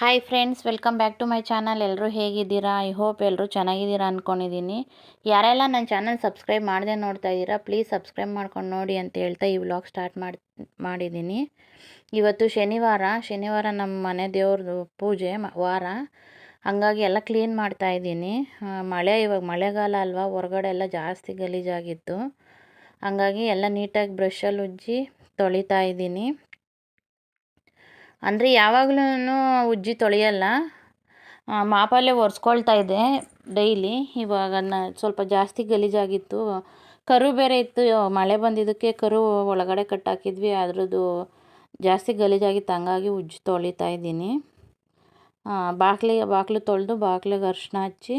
Hi friends, welcome back to my channel. ಎಲ್ಲರೂ ಹೇಗಿದ್ದೀರಾ? I hope ಎಲ್ಲರೂ ಚೆನ್ನಾಗಿದ್ದೀರಾ ಅಂದ್ಕೊಂಡಿದ್ದೀನಿ. ಯಾರೆಲ್ಲ ನನ್ನ ಚಾನಲ್ ಸಬ್ಸ್ಕ್ರೈಬ್ ಮಾಡದೆ ನೋಡ್ತಾ ಇದ್ದೀರಾ, ಪ್ಲೀಸ್ ಸಬ್ಸ್ಕ್ರೈಬ್ ಮಾಡ್ಕೊಂಡು ನೋಡಿ ಅಂತ ಹೇಳ್ತಾ ಈ ವ್ಲಾಗ್ ಸ್ಟಾರ್ಟ್ ಮಾಡಿದ್ದೀನಿ. ಇವತ್ತು ಶನಿವಾರ ನಮ್ಮ ಮನೆ ದೇವ್ರದ್ದು ಪೂಜೆ ವಾರ, ಹಂಗಾಗಿ ಎಲ್ಲ ಕ್ಲೀನ್ ಮಾಡ್ತಾಯಿದ್ದೀನಿ. ಇವಾಗ ಮಳೆಗಾಲ ಅಲ್ವಾ, ಹೊರಗಡೆ ಎಲ್ಲ ಜಾಸ್ತಿ ಗಲೀಜಾಗಿತ್ತು. ಹಂಗಾಗಿ ಎಲ್ಲ ನೀಟಾಗಿ ಬ್ರಷಲ್ಲಿ ಉಜ್ಜಿ ತೊಳಿತಾ ಇದ್ದೀನಿ. ಅಂದರೆ ಯಾವಾಗಲೂ ಉಜ್ಜಿ ತೊಳೆಯಲ್ಲ, ಮಾಪಲ್ಲೇ ಒರೆಸ್ಕೊಳ್ತಾ ಇದ್ದೆ ಡೈಲಿ. ಇವಾಗ ಸ್ವಲ್ಪ ಜಾಸ್ತಿ ಗಲೀಜಾಗಿತ್ತು. ಕರು ಬೇರೆ ಇತ್ತು, ಮಳೆ ಬಂದಿದ್ದಕ್ಕೆ ಕರು ಒಳಗಡೆ ಕಟ್ಟಾಕಿದ್ವಿ, ಅದ್ರದ್ದು ಜಾಸ್ತಿ ಗಲೀಜಾಗಿತ್ತು. ಹಂಗಾಗಿ ಉಜ್ಜಿ ತೊಳಿತಾ ಇದ್ದೀನಿ. ಬಾಗಿಲು ತೊಳೆದು ಬಾಗಿಲಿಗೆ ಅರಿಶಿನ ಹಚ್ಚಿ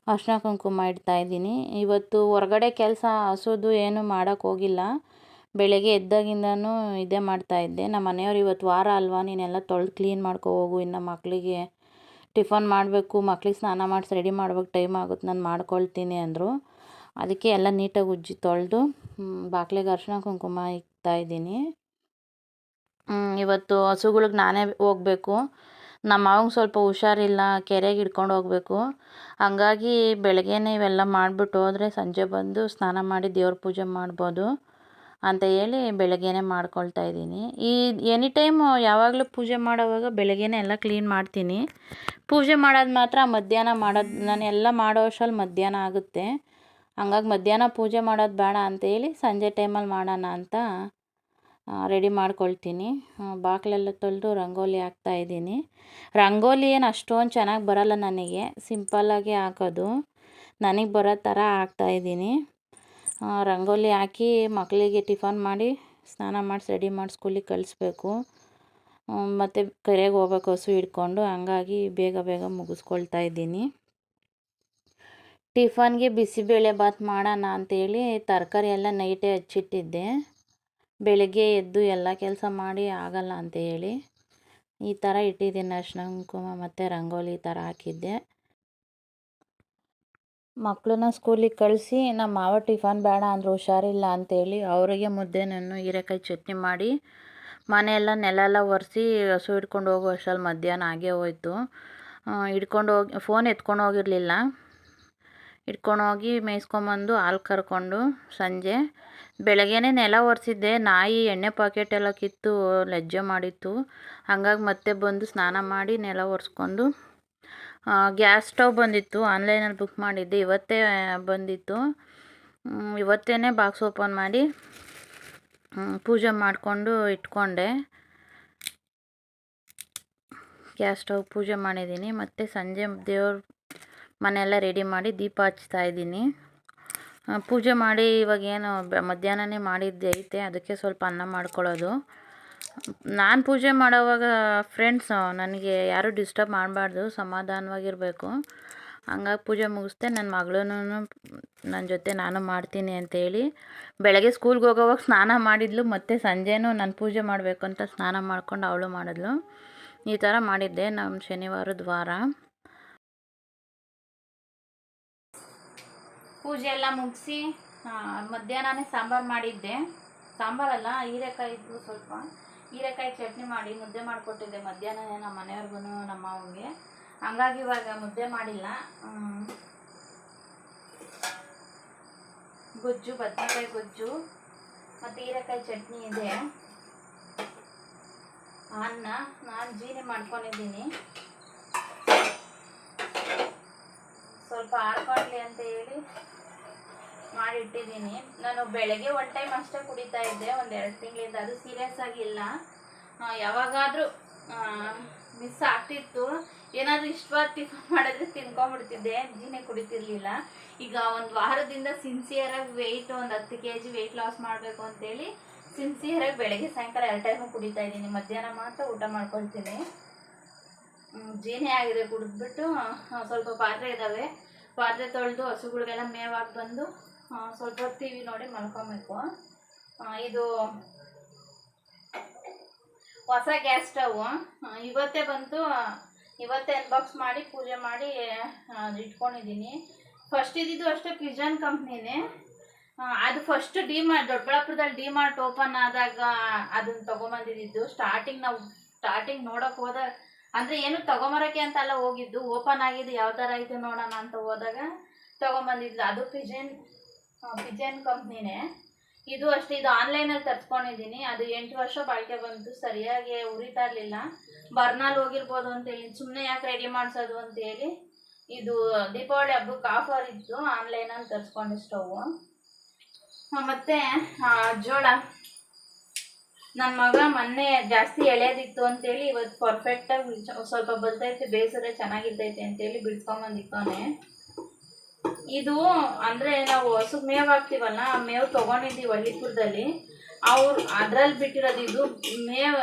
ಅರಿಶಿನ ಕುಂಕುಮ ಇಡ್ತಾಯಿದ್ದೀನಿ. ಇವತ್ತು ಹೊರಗಡೆ ಕೆಲಸ ಹಸುದು ಏನು ಮಾಡೋಕ್ಕೆ ಹೋಗಿಲ್ಲ. ಬೆಳಗ್ಗೆ ಎದ್ದಾಗಿಂದನೂ ಇದೇ ಮಾಡ್ತಾಯಿದ್ದೆ. ನಮ್ಮ ಮನೆಯವ್ರು ಇವತ್ತು ವಾರ ಅಲ್ವಾ, ನೀನೆಲ್ಲ ತೊಳೆದು ಕ್ಲೀನ್ ಮಾಡ್ಕೊ ಹೋಗು, ಇನ್ನು ಮಕ್ಕಳಿಗೆ ಟಿಫನ್ ಮಾಡಬೇಕು, ಮಕ್ಳಿಗೆ ಸ್ನಾನ ಮಾಡಿಸಿ ರೆಡಿ ಮಾಡ್ಬೇಕು, ಟೈಮ್ ಆಗುತ್ತೆ, ನಾನು ಮಾಡ್ಕೊಳ್ತೀನಿ ಅಂದರು. ಅದಕ್ಕೆ ಎಲ್ಲ ನೀಟಾಗಿ ಉಜ್ಜಿ ತೊಳೆದು ಬಾಗಿಲಿಗೆ ಅರಿಶಿನ ಕುಂಕುಮ ಇಡ್ತಾಯಿದ್ದೀನಿ. ಇವತ್ತು ಹಸುಗಳಿಗೆ ನಾನೇ ಹೋಗಬೇಕು. ನಮ್ಮ ಮಾವಂಗೆ ಸ್ವಲ್ಪ ಹುಷಾರಿಲ್ಲ, ಕೆರೆಗೆ ಹಿಡ್ಕೊಂಡು ಹೋಗಬೇಕು. ಹಂಗಾಗಿ ಬೆಳಗ್ಗೆನೇ ಇವೆಲ್ಲ ಮಾಡಿಬಿಟ್ಟು ಹೋದರೆ ಸಂಜೆ ಬಂದು ಸ್ನಾನ ಮಾಡಿ ದೇವ್ರ ಪೂಜೆ ಮಾಡ್ಬೋದು ಅಂತ ಹೇಳಿ ಬೆಳಗ್ಗೆನೇ ಮಾಡ್ಕೊಳ್ತಾ ಇದ್ದೀನಿ. ಎನಿ ಟೈಮು ಯಾವಾಗಲೂ ಪೂಜೆ ಮಾಡೋವಾಗ ಬೆಳಗ್ಗೆನೇ ಎಲ್ಲ ಕ್ಲೀನ್ ಮಾಡ್ತೀನಿ. ಪೂಜೆ ಮಾಡೋದು ಮಾತ್ರ ಮಧ್ಯಾಹ್ನ ಮಾಡೋದು, ನಾನು ಎಲ್ಲ ಮಾಡೋ ಅಷ್ಟರಲ್ಲಿ ಮಧ್ಯಾಹ್ನ ಆಗುತ್ತೆ. ಹಂಗಾಗಿ ಮಧ್ಯಾಹ್ನ ಪೂಜೆ ಮಾಡೋದು ಬೇಡ ಅಂತೇಳಿ ಸಂಜೆ ಟೈಮಲ್ಲಿ ಮಾಡೋಣ ಅಂತ ರೆಡಿ ಮಾಡ್ಕೊಳ್ತೀನಿ. ಬಾಗಿಲೆಲ್ಲ ತೊಳೆದು ರಂಗೋಲಿ ಹಾಕ್ತಾಯಿದ್ದೀನಿ. ರಂಗೋಲಿ ಏನು ಅಷ್ಟೊಂದು ಚೆನ್ನಾಗಿ ಬರೋಲ್ಲ ನನಗೆ, ಸಿಂಪಲ್ಲಾಗಿ ಹಾಕೋದು. ನನಗೆ ಬರೋ ಥರ ಹಾಕ್ತಾಯಿದ್ದೀನಿ. ರಂಗೋಲಿ ಹಾಕಿ ಮಕ್ಕಳಿಗೆ ಟಿಫನ್ ಮಾಡಿ ಸ್ನಾನ ಮಾಡಿಸಿ ರೆಡಿ ಮಾಡಿ ಸ್ಕೂಲಿಗೆ ಕಳಿಸ್ಬೇಕು. ಮತ್ತು ಕೆರೆಗೆ ಹೋಗ್ಬೇಕು ಹಸು ಹಿಡ್ಕೊಂಡು, ಹಂಗಾಗಿ ಬೇಗ ಮುಗಿಸ್ಕೊಳ್ತಾ ಇದ್ದೀನಿ. ಟಿಫನ್ಗೆ ಬಿಸಿಬೇಳೆಬಾತ್ ಮಾಡೋಣ ಅಂಥೇಳಿ ತರಕಾರಿ ಎಲ್ಲ ನೈಟೇ ಹಚ್ಚಿಟ್ಟಿದ್ದೆ. ಬೆಳಗ್ಗೆ ಎದ್ದು ಎಲ್ಲ ಕೆಲಸ ಮಾಡಿ ಆಗಲ್ಲ ಅಂಥೇಳಿ ಈ ಥರ ಇಟ್ಟಿದ್ದೀನಿ. ಅರಿಶಿನ ಕುಂಕುಮ ಮತ್ತು ರಂಗೋಲಿ ಥರ ಹಾಕಿದ್ದೆ. ಮಕ್ಕಳನ್ನ ಸ್ಕೂಲಿಗೆ ಕಳಿಸಿ ನಮ್ಮ ಮಾವ ಟಿಫನ್ ಬೇಡ ಅಂದರು, ಹುಷಾರಿಲ್ಲ ಅಂಥೇಳಿ. ಅವರಿಗೆ ಮುದ್ದೆನೂ ಹೀರೆಕಾಯಿ ಚಟ್ನಿ ಮಾಡಿ ಮನೆಯೆಲ್ಲ ನೆಲ ಒರೆಸಿ ಹಸು ಹಿಡ್ಕೊಂಡು ಹೋಗೋ ಅಷ್ಟರಲ್ಲಿ ಮಧ್ಯಾಹ್ನ ಆಗೇ ಹೋಯ್ತು. ಫೋನ್ ಎತ್ಕೊಂಡು ಹೋಗಿರಲಿಲ್ಲ. ಹಿಡ್ಕೊಂಡು ಹೋಗಿ ಮೇಯಿಸ್ಕೊಂಬಂದು ಹಾಲು ಕರ್ಕೊಂಡು ಸಂಜೆ ಬೆಳಗ್ಗೆನೇ ನೆಲ ಒರೆಸಿದ್ದೆ. ನಾಯಿ ಎಣ್ಣೆ ಪಾಕೆಟ್ ಎಲ್ಲ ಕಿತ್ತು ಲಜ್ಜೆ ಮಾಡಿತ್ತು. ಹಂಗಾಗಿ ಮತ್ತೆ ಬಂದು ಸ್ನಾನ ಮಾಡಿ ನೆಲ ಒರೆಸ್ಕೊಂಡು, ಗ್ಯಾಸ್ ಸ್ಟವ್ ಬಂದಿತ್ತು, ಆನ್ಲೈನಲ್ಲಿ ಬುಕ್ ಮಾಡಿದ್ದೆ, ಇವತ್ತೇ ಬಂದಿತ್ತು. ಇವತ್ತೇ ಬಾಕ್ಸ್ ಓಪನ್ ಮಾಡಿ ಪೂಜೆ ಮಾಡಿಕೊಂಡು ಇಟ್ಕೊಂಡೆ. ಗ್ಯಾಸ್ ಸ್ಟವ್ ಪೂಜೆ ಮಾಡಿದ್ದೀನಿ. ಮತ್ತು ಸಂಜೆ ದೇವ್ರ ಮನೆಯೆಲ್ಲ ರೆಡಿ ಮಾಡಿ ದೀಪ ಹಚ್ತಾ ಇದ್ದೀನಿ. ಪೂಜೆ ಮಾಡಿ ಇವಾಗೇನು ಮಧ್ಯಾಹ್ನನೇ ಮಾಡಿದ್ದೆ ಐತೆ, ಅದಕ್ಕೆ ಸ್ವಲ್ಪ ಅನ್ನ ಮಾಡ್ಕೊಳ್ಳೋದು. ನಾನು ಪೂಜೆ ಮಾಡೋವಾಗ ಫ್ರೆಂಡ್ಸ್ ನನಗೆ ಯಾರೂ ಡಿಸ್ಟರ್ಬ್ ಮಾಡಬಾರ್ದು, ಸಮಾಧಾನವಾಗಿರಬೇಕು. ಹಂಗಾಗಿ ಪೂಜೆ ಮುಗಿಸ್ದೆ. ನನ್ನ ಮಗಳೂ ನನ್ನ ಜೊತೆ ನಾನು ಮಾಡ್ತೀನಿ ಅಂತೇಳಿ ಬೆಳಗ್ಗೆ ಸ್ಕೂಲ್ಗೆ ಹೋಗೋವಾಗ ಸ್ನಾನ ಮಾಡಿದ್ಲು, ಮತ್ತು ಸಂಜೆನೂ ನಾನು ಪೂಜೆ ಮಾಡಬೇಕು ಅಂತ ಸ್ನಾನ ಮಾಡ್ಕೊಂಡು ಅವಳು ಮಾಡಿದ್ಲು. ಈ ಥರ ಮಾಡಿದ್ದೆ ನಮ್ಮ ಶನಿವಾರದ ವಾರ. ಪೂಜೆ ಎಲ್ಲ ಮುಗಿಸಿ ಮಧ್ಯಾಹ್ನನೇ ಸಾಂಬಾರು ಮಾಡಿದ್ದೆ. ಸಾಂಬಾರಲ್ಲ, ಹೀರೆಕಾಯಿ ಇದ್ದು ಸ್ವಲ್ಪ ಹೀರೆಕಾಯಿ ಚಟ್ನಿ ಮಾಡಿ ಮುದ್ದೆ ಮಾಡಿಕೊಟ್ಟಿದ್ದೆ ಮಧ್ಯಾಹ್ನನೇ ನಮ್ಮ ಮನೆಯವ್ರಿಗೂ ನಮ್ಮ ಮಾವನಿಗೆ. ಹಂಗಾಗಿ ಇವಾಗ ಮುದ್ದೆ ಮಾಡಿಲ್ಲ. ಗೊಜ್ಜು, ಬದನೆಕಾಯಿ ಗೊಜ್ಜು ಮತ್ತು ಹೀರೆಕಾಯಿ ಚಟ್ನಿ ಇದೆ. ಅನ್ನ ನಾನು ಜೀನಿ ಮಾಡ್ಕೊಂಡಿದ್ದೀನಿ, ಸ್ವಲ್ಪ ಆರ್ಕೊಳ್ಳಿ ಅಂತ ಹೇಳಿ ಮಾಡಿಟ್ಟಿದ್ದೀನಿ. ನಾನು ಬೆಳಗ್ಗೆ ಒನ್ ಟೈಮ್ ಅಷ್ಟೇ ಕುಡಿತಾ ಇದ್ದೆ, ಒಂದು 2 ತಿಂಗಳಿಂದ. ಅದು ಸೀರಿಯಸ್ ಆಗಿಲ್ಲ, ಯಾವಾಗಾದರೂ ಮಿಸ್ ಆಗ್ತಿತ್ತು. ಏನಾದರೂ ಇಷ್ಟವಾದ ಟಿಫನ್ ಮಾಡಿದ್ರೆ ತಿನ್ಕೊಂಡ್ಬಿಡ್ತಿದ್ದೆ, ಜೀನೇ ಕುಡಿತಿರ್ಲಿಲ್ಲ. ಈಗ ಒಂದು ವಾರದಿಂದ ಸಿನ್ಸಿಯರಾಗಿ ಒಂದು 10 kg ವೆಯ್ಟ್ ಲಾಸ್ ಮಾಡಬೇಕು ಅಂತೇಳಿ ಸಿನ್ಸಿಯರಾಗಿ ಬೆಳಗ್ಗೆ ಸಾಯಂಕಾಲ 2 ಟೈಮು ಕುಡಿತಾ ಇದ್ದೀನಿ. ಮಧ್ಯಾಹ್ನ ಮಾತ್ರ ಊಟ ಮಾಡ್ಕೊಳ್ತೀನಿ. ಜೀನೇ ಆಗಿದೆ ಕುಡಿದ್ಬಿಟ್ಟು. ಸ್ವಲ್ಪ ಪಾತ್ರೆ ಇದ್ದಾವೆ, ಪಾತ್ರೆ ತೊಳೆದು ಹಸುಗಳಿಗೆಲ್ಲ ಮೇವಾಗಿ ಬಂದು ಸ್ವಲ್ಪ ಟಿ ವಿ ನೋಡಿ ಮಲ್ಕೊಬೇಕು. ಇದು ಹೊಸ ಗ್ಯಾಸ್ ಸ್ಟವ್ ಇವತ್ತೇ ಬಂತು, ಇವತ್ತೇ ಅನ್ಬಾಕ್ಸ್ ಮಾಡಿ ಪೂಜೆ ಮಾಡಿ ಇಟ್ಕೊಂಡಿದ್ದೀನಿ. ಫಸ್ಟ್ ಇದ್ದಿದ್ದು ಅಷ್ಟೇ ಪಿಜನ್ ಕಂಪ್ನಿನೇ. ಅದು ಫಸ್ಟ್ ದೊಡ್ಡಬಳ್ಳಾಪುರದಲ್ಲಿ ಡಿಮಾರ್ಟ್ ಓಪನ್ ಆದಾಗ ಅದನ್ನು ತೊಗೊಂಬಂದಿದ್ದು. ಸ್ಟಾರ್ಟಿಂಗ್ ನೋಡೋಕೆ ಹೋದ ಅಂದರೆ ಏನು ತೊಗೊಂಬರೋಕ್ಕೆ ಅಂತೆಲ್ಲ ಹೋಗಿದ್ದು, ಓಪನ್ ಆಗಿದ್ದು ಯಾವ ಥರ ಐತೆ ನೋಡೋಣ ಅಂತ ಹೋದಾಗ ತೊಗೊಂಬಂದಿದ್ದು. ಅದು ಪಿಜನ್ ಕಂಪ್ನಿನೇ. ಇದು ಅಷ್ಟೇ, ಇದು ಆನ್ಲೈನಲ್ಲಿ ತರಿಸ್ಕೊಂಡಿದ್ದೀನಿ. ಅದು 8 ವರ್ಷ ಬಾಳಿಕೆ ಬಂತು, ಸರಿಯಾಗಿ ಉರಿತಾ ಇರಲಿಲ್ಲ. ಬರ್ನಲ್ಲಿ ಹೋಗಿರ್ಬೋದು ಅಂತೇಳಿ ಸುಮ್ಮನೆ ಯಾಕೆ ರೆಡಿ ಮಾಡಿಸೋದು ಅಂತೇಳಿ ಇದು ದೀಪಾವಳಿ ಹಬ್ಬಕ್ಕೆ ಆಫರ್ ಇತ್ತು, ಆನ್ಲೈನಲ್ಲಿ ತರಿಸ್ಕೊಂಡೆ ಸ್ಟವ್ವು. ಮತ್ತು ಜೋಳ ನನ್ನ ಮಗ ಮೊನ್ನೆ ಜಾಸ್ತಿ ಎಳೆದಿತ್ತು ಅಂತೇಳಿ ಇವತ್ತು ಪರ್ಫೆಕ್ಟಾಗಿ ಸ್ವಲ್ಪ ಬರ್ತೈತೆ, ಬೇಸರ ಚೆನ್ನಾಗಿರ್ತೈತೆ ಅಂತೇಳಿ ಬಿಡ್ಸ್ಕೊಂಬಂದಿದ್ದಾನೆ. ಇದು ಅಂದರೆ ನಾವು ಹಸುಗೆ ಮೇವು ಹಾಕ್ತೀವಲ್ಲ, ಆ ಮೇವು ತೊಗೊಂಡಿದ್ದೀವಿ ಹಳ್ಳಿಪುರದಲ್ಲಿ. ಅವ್ರು ಅದ್ರಲ್ಲಿ ಬಿಟ್ಟಿರೋದು. ಇದು ಮೇವು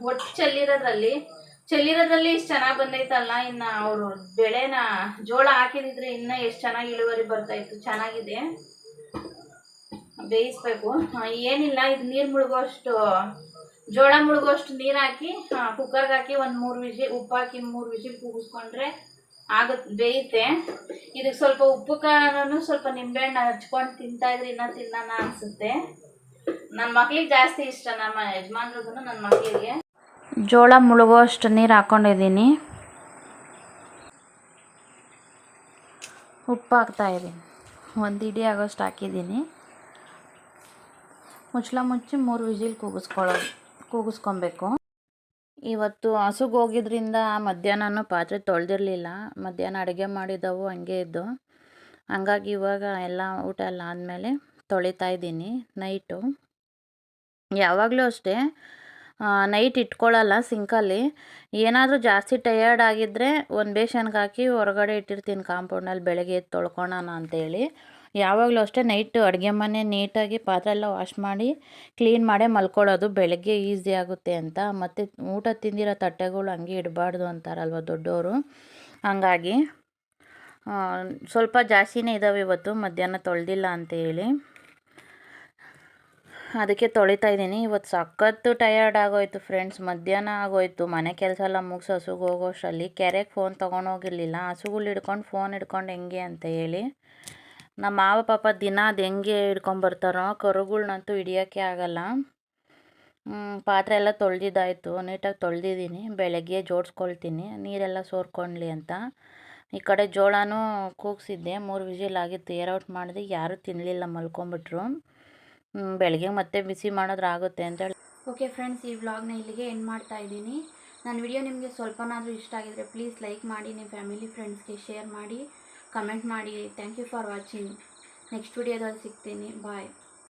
ಒಟ್ಟು ಚೆಲ್ಲಿರೋದ್ರಲ್ಲಿ ಇಷ್ಟು ಚೆನ್ನಾಗಿ ಬಂದೈತಲ್ಲ. ಇನ್ನು ಅವರು ಬೆಳೆನ ಜೋಳ ಹಾಕಿದಿದ್ರೆ ಇನ್ನೂ ಎಷ್ಟು ಚೆನ್ನಾಗಿ ಇಳುವರಿ ಬರ್ತಾಯಿತ್ತು. ಚೆನ್ನಾಗಿದೆ, ಬೇಯಿಸ್ಬೇಕು. ಏನಿಲ್ಲ, ಇದು ನೀರು ಮುಳುಗೋಷ್ಟು, ಜೋಳ ಮುಳುಗೋಷ್ಟು ನೀರು ಹಾಕಿ ಕುಕ್ಕರ್ಗೆ ಹಾಕಿ ಒಂದು 3 ವಿಜಿಲ್ ಉಪ್ಪು ಹಾಕಿ 3 ವಿಜಿಲ್ ಕೂಗಿಸ್ಕೊಂಡ್ರೆ ಆಗುತ್ತೆ, ಬೇಯುತ್ತೆ. ಇದಕ್ಕೆ ಸ್ವಲ್ಪ ಉಪ್ಪು ಖಾರನೂ ಸ್ವಲ್ಪ ನಿಂಬೆಹಣ್ಣು ಹಚ್ಕೊಂಡು ತಿಂತಾಯಿದ್ರೆ ಇನ್ನೂ ತಿನ್ನೋಣ ಅನಿಸುತ್ತೆ. ನನ್ನ ಮಕ್ಳಿಗೆ ಜಾಸ್ತಿ ಇಷ್ಟ, ನಮ್ಮ ಯಜಮಾನ್ರಿಗೂ ನನ್ನ ಮಕ್ಕಳಿಗೆ. ಜೋಳ ಮುಳುಗೋಷ್ಟು ನೀರು ಹಾಕ್ಕೊಂಡಿದ್ದೀನಿ, ಉಪ್ಪು ಹಾಕ್ತಾಯಿದ್ದೀನಿ, 1 ಇಡಿ ಆಗೋಷ್ಟು ಹಾಕಿದ್ದೀನಿ. ಮುಚ್ಚಳ ಮುಚ್ಚಿ 3 ವಿಜಿಲ್ ಕೂಗಿಸ್ಕೊಬೇಕು. ಇವತ್ತು ಹಸುಗೆ ಹೋಗಿದ್ರಿಂದ ಮಧ್ಯಾಹ್ನನೂ ಪಾತ್ರೆ ತೊಳೆದಿರಲಿಲ್ಲ. ಮಧ್ಯಾಹ್ನ ಅಡುಗೆ ಮಾಡಿದ್ದವು ಹಂಗೆ ಇದ್ದು, ಹಂಗಾಗಿ ಇವಾಗ ಎಲ್ಲ ಊಟ ಎಲ್ಲ ಆದಮೇಲೆ ತೊಳಿತಾ ಇದ್ದೀನಿ. ನೈಟು ಯಾವಾಗಲೂ ಅಷ್ಟೇ, ನೈಟ್ ಇಟ್ಕೊಳ್ಳಲ್ಲ ಸಿಂಕಲ್ಲಿ. ಏನಾದರೂ ಜಾಸ್ತಿ ಟಯರ್ಡ್ ಆಗಿದ್ದರೆ ಒಂದು ಬೇಷನ್ಗೆ ಹಾಕಿ ಹೊರಗಡೆ ಇಟ್ಟಿರ್ತೀನಿ ಕಾಂಪೌಂಡಲ್ಲಿ, ಬೆಳಗ್ಗೆ ಎದ್ದು ತೊಳ್ಕೊಳೋಣ ಅಂತೇಳಿ. ಯಾವಾಗಲೂ ಅಷ್ಟೇ ನೈಟು ಅಡುಗೆ ಮನೆ ನೀಟಾಗಿ ಪಾತ್ರೆ ಎಲ್ಲ ವಾಶ್ ಮಾಡಿ ಕ್ಲೀನ್ ಮಾಡೇ ಮಲ್ಕೊಳ್ಳೋದು, ಬೆಳಗ್ಗೆ ಈಸಿ ಆಗುತ್ತೆ ಅಂತ. ಮತ್ತು ಊಟ ತಿಂದಿರೋ ತಟ್ಟೆಗಳು ಹಂಗೆ ಇಡಬಾರ್ದು ಅಂತಾರಲ್ವ ದೊಡ್ಡವರು, ಹಂಗಾಗಿ ಸ್ವಲ್ಪ ಜಾಸ್ತಿನೇ ಇದ್ದಾವೆ ಇವತ್ತು, ಮಧ್ಯಾಹ್ನ ತೊಳೆದಿಲ್ಲ ಅಂತೇಳಿ ಅದಕ್ಕೆ ತೊಳಿತಾ ಇದ್ದೀನಿ. ಇವತ್ತು ಸಖತ್ತು ಟಯರ್ಡ್ ಆಗೋಯ್ತು ಫ್ರೆಂಡ್ಸ್, ಮಧ್ಯಾಹ್ನ ಆಗೋಯ್ತು. ಮನೆ ಕೆಲಸ ಎಲ್ಲ ಮುಗಿಸಿ ಹಸುಗೆ ಹೋಗೋಷ್ಟರಲ್ಲಿ ಕೆರೆಗೆ ಫೋನ್ ತೊಗೊಂಡೋಗಿರಲಿಲ್ಲ. ಹಸುಗಳು ಹಿಡ್ಕೊಂಡು ಫೋನ್ ಹಿಡ್ಕೊಂಡು ಹೆಂಗೆ ಅಂತ ಹೇಳಿ ನಮ್ಮ ಮಾವ ಪಾಪ ದಿನ ಅದು ಹೆಂಗೆ ಹಿಡ್ಕೊಂಬರ್ತಾರೋ, ಕರುಗಳ್ನಂತೂ ಹಿಡಿಯೋಕ್ಕೆ ಆಗಲ್ಲ. ಪಾತ್ರೆ ಎಲ್ಲ ತೊಳೆದಿದ್ದಾಯಿತು, ನೀಟಾಗಿ ತೊಳೆದಿದ್ದೀನಿ. ಬೆಳಗ್ಗೆ ಜೋಡಿಸ್ಕೊಳ್ತೀನಿ ನೀರೆಲ್ಲ ಸೋರ್ಕೊಳ್ಳಿ ಅಂತ. ಈ ಕಡೆ ಜೋಳನೂ ಕೂಗಿಸಿದ್ದೆ, 3 ವಿಜಿಲ್ ಆಗಿತ್ತು, ಏರ್ಔಟ್ ಮಾಡಿದೆ. ಯಾರೂ ತಿನ್ನಲಿಲ್ಲ, ಮಲ್ಕೊಂಬಿಟ್ರು. ಬೆಳಗ್ಗೆ ಮತ್ತೆ ಬಿಸಿ ಮಾಡೋದ್ರ ಆಗುತ್ತೆ ಅಂತೇಳಿ. ಓಕೆ ಫ್ರೆಂಡ್ಸ್, ಈ ವ್ಲಾಗ್ನ ಇಲ್ಲಿಗೆ ಎಂಡ್ ಮಾಡ್ತಾ ಇದ್ದೀನಿ. ನನ್ನ ವಿಡಿಯೋ ನಿಮಗೆ ಸ್ವಲ್ಪನಾದರೂ ಇಷ್ಟ ಆಗಿದರೆ ಪ್ಲೀಸ್ ಲೈಕ್ ಮಾಡಿ, ನಿಮ್ಮ ಫ್ಯಾಮಿಲಿ ಫ್ರೆಂಡ್ಸ್ಗೆ ಶೇರ್ ಮಾಡಿ, ಕಮೆಂಟ್ ಮಾಡಿ. Thank you for watching. Next ವಿಡಿಯೋದಲ್ಲಿ ಸಿಗ್ತೀನಿ. ಬಾಯ್.